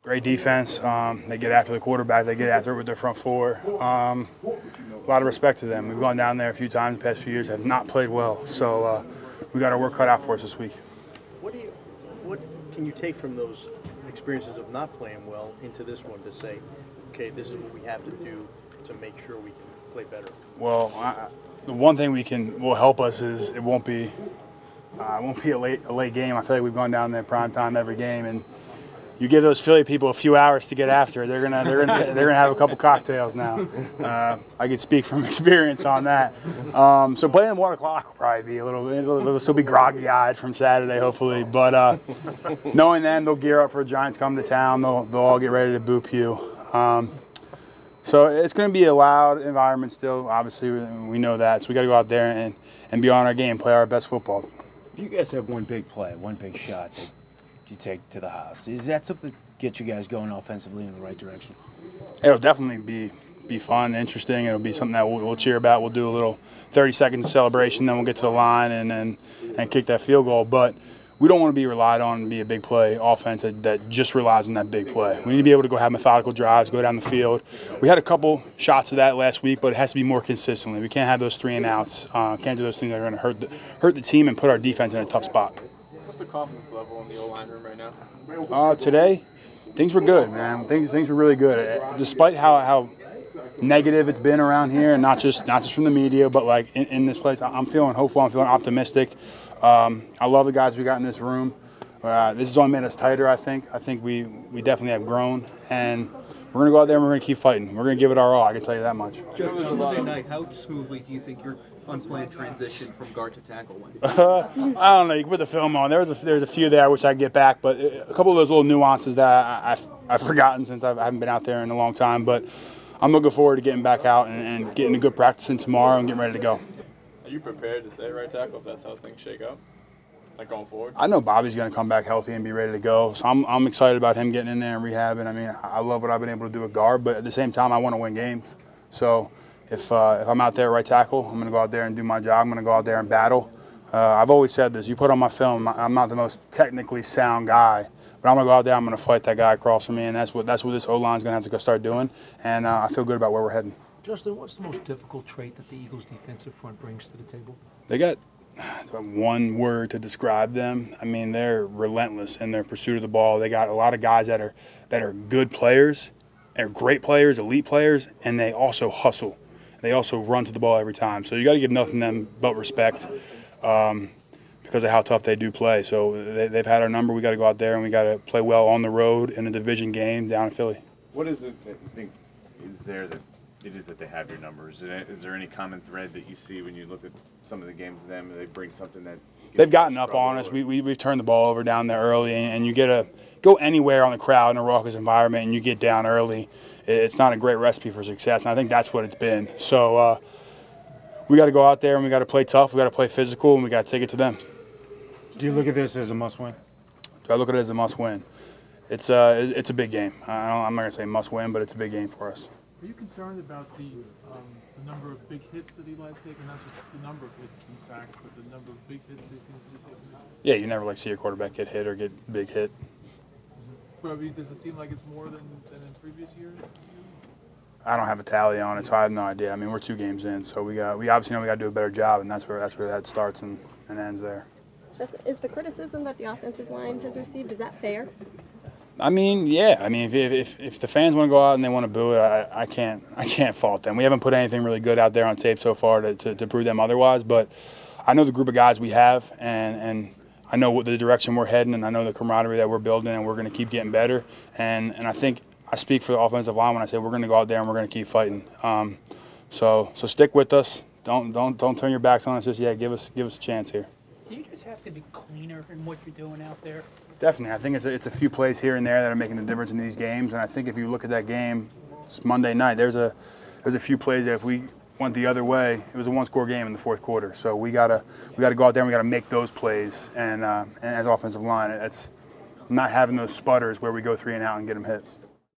Great defense. They get after the quarterback. They get after it with their front four. A lot of respect to them. We've gone down there a few times the past few years, have not played well. So we got our work cut out for us this week. What can you take from those experiences of not playing well into this one to say, okay, this is what we have to do to make sure we can play better? Well, the one thing will help us is it won't be a late game. I feel like we've gone down there prime time every game, and you give those Philly people a few hours to get after it, they're gonna have a couple cocktails now. I can speak from experience on that. So playing at 1 o'clock will probably be it'll still be groggy-eyed from Saturday, hopefully. But knowing them, they'll gear up for Giants coming to town. They'll all get ready to boo Pugh. So it's going to be a loud environment still. Obviously, we know that. So we got to go out there and be on our game, play our best football. You guys have one big play, one big shot that you take to the house. Is that something that gets you guys going offensively in the right direction? It'll definitely be fun, interesting. It'll be something that we'll cheer about. We'll do a little 30-second celebration, then we'll get to the line and kick that field goal. But we don't want to be relied on to be a big play offense that just relies on that big play. We need to be able to go have methodical drives, go down the field. We had a couple shots of that last week, but it has to be more consistently. We can't have those 3-and-outs. Can't do those things that are going to hurt the team and put our defense in a tough spot. What's the confidence level in the O-line room right now? Today, things were good, man. Things were really good. Despite how negative it's been around here, and not just from the media, but like in this place, I'm feeling hopeful. I'm feeling optimistic. I love the guys we got in this room. This has only made us tighter, I think. I think we definitely have grown, and we're going to go out there and we're going to keep fighting. We're going to give it our all, I can tell you that much. Just on Monday night, how smoothly do you think your unplanned transition from guard to tackle went? I don't know. You can put the film on. There's a few there I wish I could get back, but a couple of those little nuances that I've forgotten since I haven't been out there in a long time. But I'm looking forward to getting back out and getting a good practice in tomorrow and getting ready to go. Are you prepared to stay right tackle if that's how things shake up, like going forward? I know Bobby's going to come back healthy and be ready to go, so I'm excited about him getting in there and rehabbing. I mean, I love what I've been able to do at guard, but at the same time, I want to win games. So if I'm out there at right tackle, I'm going to go out there and do my job. I'm going to go out there and battle. I've always said this. You put on my film, I'm not the most technically sound guy, but I'm going to go out there, I'm going to fight that guy across from me, and that's what this O-line is going to have to go start doing, and I feel good about where we're heading. Justin, what's the most difficult trait that the Eagles' defensive front brings to the table? They got one word to describe them. I mean, they're relentless in their pursuit of the ball. They got a lot of guys that are good players, they're great players, elite players, and they also hustle. They also run to the ball every time. So you got to give nothing to them but respect because of how tough they do play. So they've had our number. We got to go out there and we got to play well on the road in a division game down in Philly. What is it that you think is there that it is that they have your numbers? Is there any common thread that you see when you look at some of the games of them? They bring something that they've gotten up on us. We've turned the ball over down there early, and you get to go anywhere on the crowd in a raucous environment, and you get down early. It's not a great recipe for success, and I think that's what it's been. So we got to go out there and we got to play tough. We got to play physical, and we got to take it to them. Do you look at this as a must-win? Do I look at it as a must-win? It's a big game. I'm not going to say must-win, but it's a big game for us. Are you concerned about the number of big hits that Eli's taken? Not just the number of hits and sacks, but the number of big hits they seem to be taking? Yeah, you never see your quarterback get hit or get big hit. But I mean, does it seem like it's more than in previous years? I don't have a tally on it, so I have no idea. I mean, we're 2 games in, so we obviously know we got to do a better job, and that's where that starts and ends there. Is the criticism that the offensive line has received, is that fair? I mean, yeah. I mean, if the fans want to go out and they want to boo it, I can't fault them. We haven't put anything really good out there on tape so far to prove them otherwise. But I know the group of guys we have, and I know what the direction we're heading, and I know the camaraderie that we're building, and we're going to keep getting better. And I think I speak for the offensive line when I say we're going to go out there and we're going to keep fighting. So stick with us. Don't turn your backs on us just yet. Give us a chance here. Do you just have to be cleaner in what you're doing out there? Definitely. I think it's a few plays here and there that are making the difference in these games. And I think if you look at that game, it's Monday night, there's a few plays that if we went the other way, it was a 1-score game in the 4th quarter. So we gotta go out there and we gotta make those plays. And as offensive line, it's not having those sputters where we go 3 and out and get them hit.